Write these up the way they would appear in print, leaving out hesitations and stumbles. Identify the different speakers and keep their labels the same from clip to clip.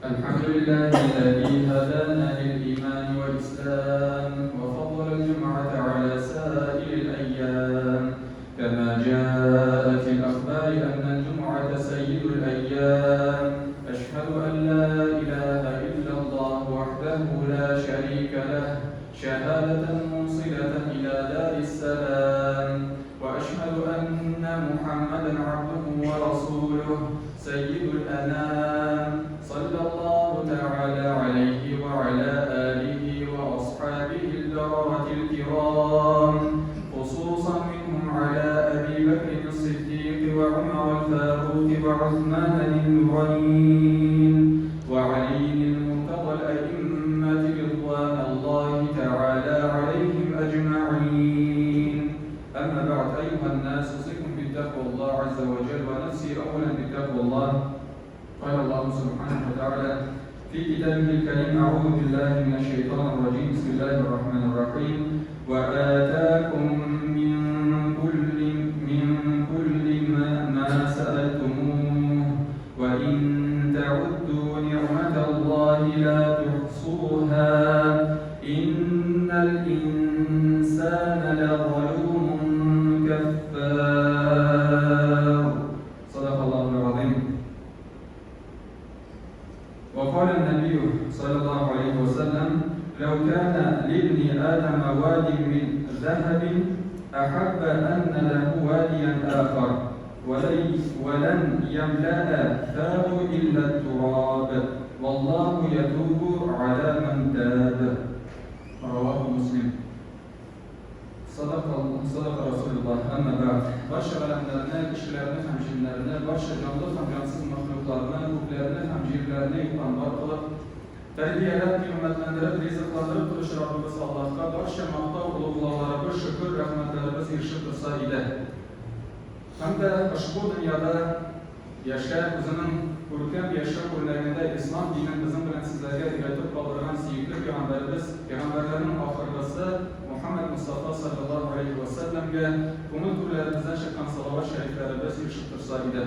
Speaker 1: الحمد لله الذي هدانا للإيمان والإسلام وفضل الجمعة على سائر الأيام، كما جاءت في الأخبار أن الجمعة سيد الأيام. أشهد أن لا إله إلا الله وحده لا شريك له شهادة موصلة إلى دار السلام، وأشهد أن محمدا عبده ورسوله سيد الأنام، صلى الله تعالى عليه وعلى آله وأصحابه البررة الكرام، خصوصا منهم على أبي بكر الصديق وعمر الفاروق وعثمان النورين وعلي المرتضى الأئمة رضوان الله تعالى عليهم أجمعين. أما بعد، أيها الناس، أوصيكم بتقوى الله عز وجل ونفسي أولا بتقوى الله. قال الله سبحانه وتعالى في كتابه الكريم: أعوذ بالله من الشيطان الرجيم، بسم الله الرحمن الرحيم: وآتاكم من كل ما سألتموه وإن تعدوا نعمة الله لا تحصوها إن الإنسان لظلوم كفار. صدق الله العظيم. وقال النبي صلى الله عليه وسلم: لو كان لابن آدم واد من ذهب أحب أن له واديا آخر ولن يملأ فاه إلا التراب والله يتوب على من تاب. رواه مسلم. صدق Resulullah. Ama ba'd. Başka alemlerine, kişilerine, hemşinlerine, başka canlı kamyansız mahluklarına, ruhlarına, hemşirlerine yutan barkılıp, terbiyeler, nimetlendirip, rızıklandırıp duruşu Rabbimiz Allah'a, başka maqta ulug'log'larimiz, şükür, rahmetlerimiz irshib tursa edi. Hem de ushbu dünyada yaşayıp, o'zining ko'rkam yashab o'rnagida islom dinin bizim bilan sizlarga o'rgatib qoldirgan suyukli payg'ambarlarning oxirgisi Muhammed Mustafa sallallahu aleyhi ve sellem'ge ko'ngil ko'rlarimizdan chiqqan salovat shariflarimiz irshib tursa edi.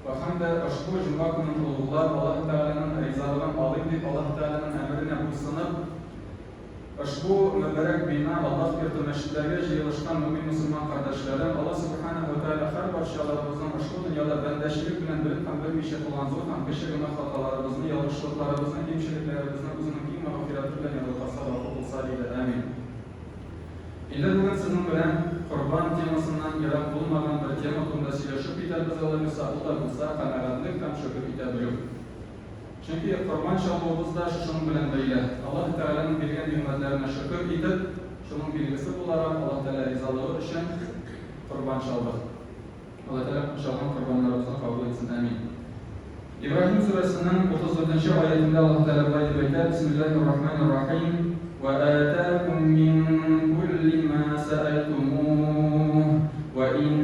Speaker 1: Va hamda ushbu juma kunining ulug'lab, Alloh taolaning rizoligini oling deb, Alloh taolaning amriga bo'ysunib, ushbu muborak bino Alloh yurti masjidlarga yig'ilishgan mo'min musulmon qardoshlarım, Alloh subhanahu va taolo har barchalarimizning ushbu dunyoda bandashilik bilan bilib ham bilmaycha qilgan zo'r ham kichik gunoh xatolarimizni, yolg'izliklarimizni, kamchiliklarimizni o'zining keng mag'firati bilan yozilsa va qilsa deydi. Amin. Endi bugun sizning bilan Qur'on temasidan yiroq bo'lmagan bir tema haqida so'zlashib ketamiz. Alloh bo'lsa, qanoatlik ham shukr etamiz. Chunki Qur'on shovuzda shuning bilan birga Alloh taolaning bergan ne'matlarini shukr etib, shuning belgisi bo'laroq Alloh taolo rizoligi uchun Qur'on shovuz. Alloh taolo shovuz Qur'onlarimizni qabul etsin. Amin. İbrahim surasining 34-oyatida Alloh taolo aytadi: Bismillahirrohmanirrohim: Wa ataakum min kulli ma sa'altumuh wa in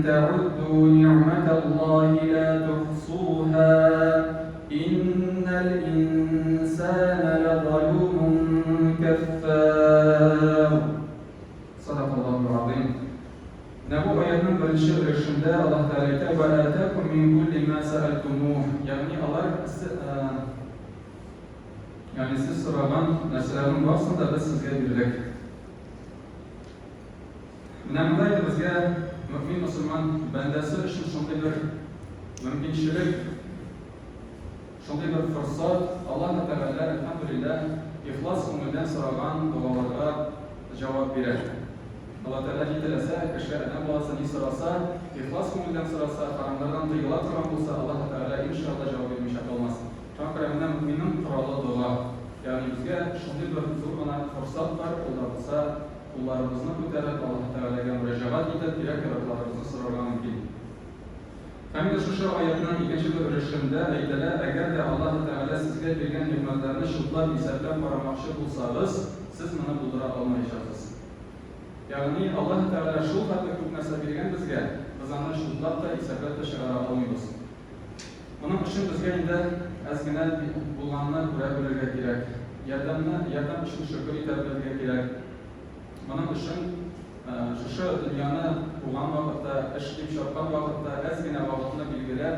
Speaker 1: ta'uddu ni'matallahi la tuhsuha innal insana lazalumun kaffar. Sadaqallohul azim. Bu ayetning birinchi o'rishida Alloh taolo aytadi: "Va ataakum min kulli ma sa'altumuh", ya'ni Allah siz so'ragan narsalarning barchasini biz sizga berdik. Nima bizga mu'min musulmon bandasi uchun shunday bir mumkinchilik, shunday bir fursat Alloh taolo alhamdulillah ixlos ko'ngildan so'ragan duolarga javob beradi. Allah Teala dilese, kişiler adam boğazını sorarsa, ihlas ko'ngildan so'rasa, haramlardan tiyila turgan bo'lsa, Allah Teala inşallah javob bermish olmaz. Chunki mu'minning quroli duo. Ya'ni bizga shunday bir zo'rgina fursat bor, ular bo'lsa, qo'llarimizni ko'tarib Alloh Tealaga murojaat etib, kerak-keraklarimizni so'rashimiz mumkin. Hamda shu oyatning ikkinchi bo'lishinda aytadilar: agarda Alloh Teala sizga bergan ne'matlarni shutlab hisoblab qaramoqchi bo'lsangiz, siz buni bildira olmaysiz. Yani Allah Teala şu kadar çok narsa bergan bizga, biz ana shutlab da hisoblab da chiqara olmaymiz. Buning uchun bizga endi ozgina bo'lganini ko'ra bilishga kerak. Yordam uchun shukr etishga kerak. Buning uchun shu dunyoni bo'lgan vaqtda, ish qilib chiqqan vaqtda ozgina vaqtni belgilab,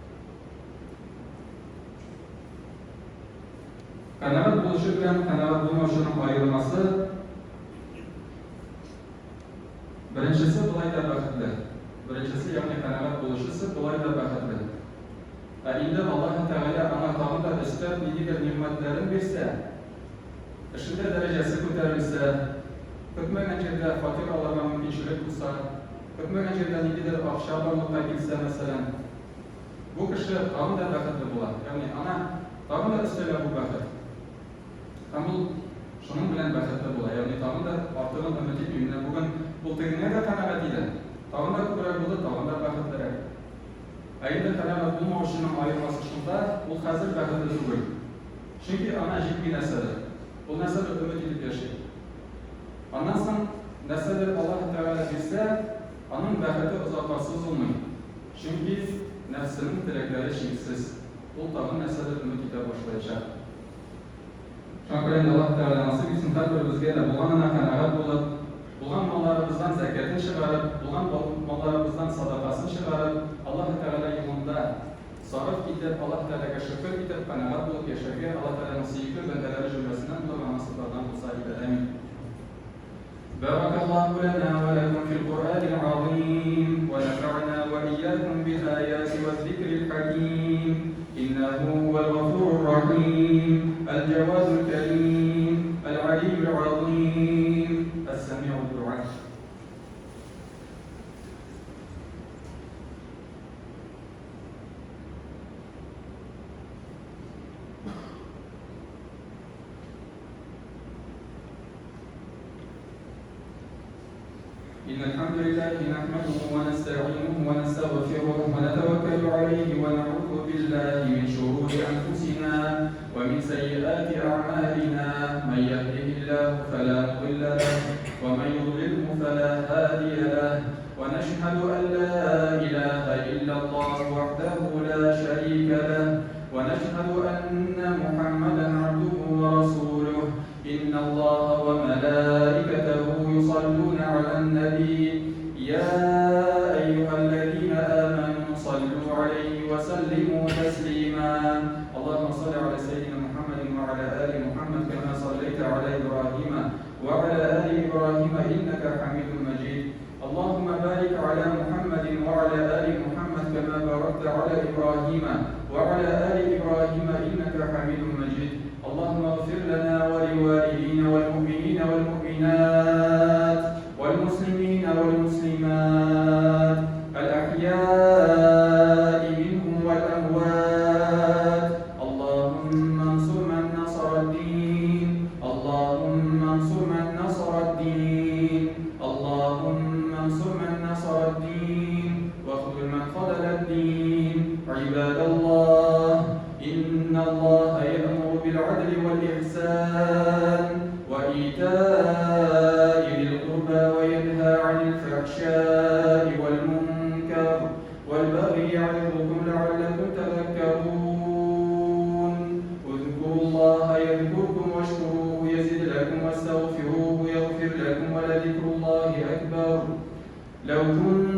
Speaker 1: Qanoat bo'lishi bilan qanoat bo'lmashining ayrilmasi. Birinchisi bulayda baxtli. Birinchisi ya'ni qanoat bo'lishisi bulayda baxtli. Endi Alloh Taala ana tağında istab nididir ne'matlarini bersa, ishida darajasi ko'tarilsa, kutmagan yerda fakir olarga mumkinchilik bo'lsa, kutmagan yerda nididir oqshomlikqa kelsa masalan, bu kishi tağında baxtli bo'ladi. Ya'ni ana tağında istala bu baxt. Hamul şunun bilan baxtli bo'ladi. Ya'ni tağında ortidan umid etmayman. Bugun bu tegnaga qanoat edi. Tağında ko'proq bo'ldi, tağında baxtliroq. Endi qanoat bo'lmashining ayrilmasi shunda, u hozir baxtli bo'ladi. Chunki ana jiddiy narsadir. Bu narsadir umid etib yashaydi. Ondan so'ng narsadir Alloh taolo bersa, uning baxti uzoqqa cho'zilmaydi. Chunki nafsining tilaklari cheksiz. Bu tag'in narsadir umid eta boshlaydi. Shunqayin Alloh taolo nasib etsin har birimizga bo'lgan qanoat bo'lib, bo'lgan mollarimizdan zakatni chiqarib, bo'lgan mollarimizdan sadaqasini chiqarib, Alloh taolo yo'lida sarf etib, Alloh taolaga shukr etib, qanoat bo'lib yashashga Alloh taolo nasib etib, bandalari jumlasidan bo'lgan nasiblardan bo'lsa edi. Amin. بارك الله لنا ولكم في القرآن العظيم ونفعنا وإياكم بالآيات والذكر الحكيم إنه هو الغفور الرحيم الجواد الكريم العلي العظيم السميع الدعاء. إن الحمد لله نحمده ونستعينه ونستغفره ونتوكل عليه ونعوذ بالله من شرور أنفسنا ومن سيئات أعمالنا من يهده الله فلا مضل له ومن يضلله فلا هادي له ونشهد أن لا إله إلا الله وحده لا شريك له ونشهد أن محمدا عبده ورسوله إن الله وملائكته يصلون على النبي يا أيها الذين آمنوا صلوا عليه وسلموا تسليما اللهم صل على سيدنا محمد وعلى آل محمد كما صليت على إبراهيم وعلى آل إبراهيم إنك حميد مجيد اللهم بارك على محمد وعلى آل محمد كما باركت على إبراهيم وعلى آل إبراهيم إنك حميد مجيد اللهم اغفر لنا ولوالدينا والمؤمنين والمؤمنات والمسلمين والمسلمات الأحياء منهم والأموات اللهم انصر من نصر الدين اللهم انصر من نصر الدين اللهم انصر من نصر الدين واخذل من خذل الدين عباد الله إن الله يأمر بالعدل والإحسان وإيتاء ذي القربى وينهى عن الفحشاء والمنكر والبغي يعظكم لعلكم تذكرون اذكروا الله يذكركم واشكروه يزد لكم واستغفروه يغفر لكم ولذكر الله أكبر لو كنتم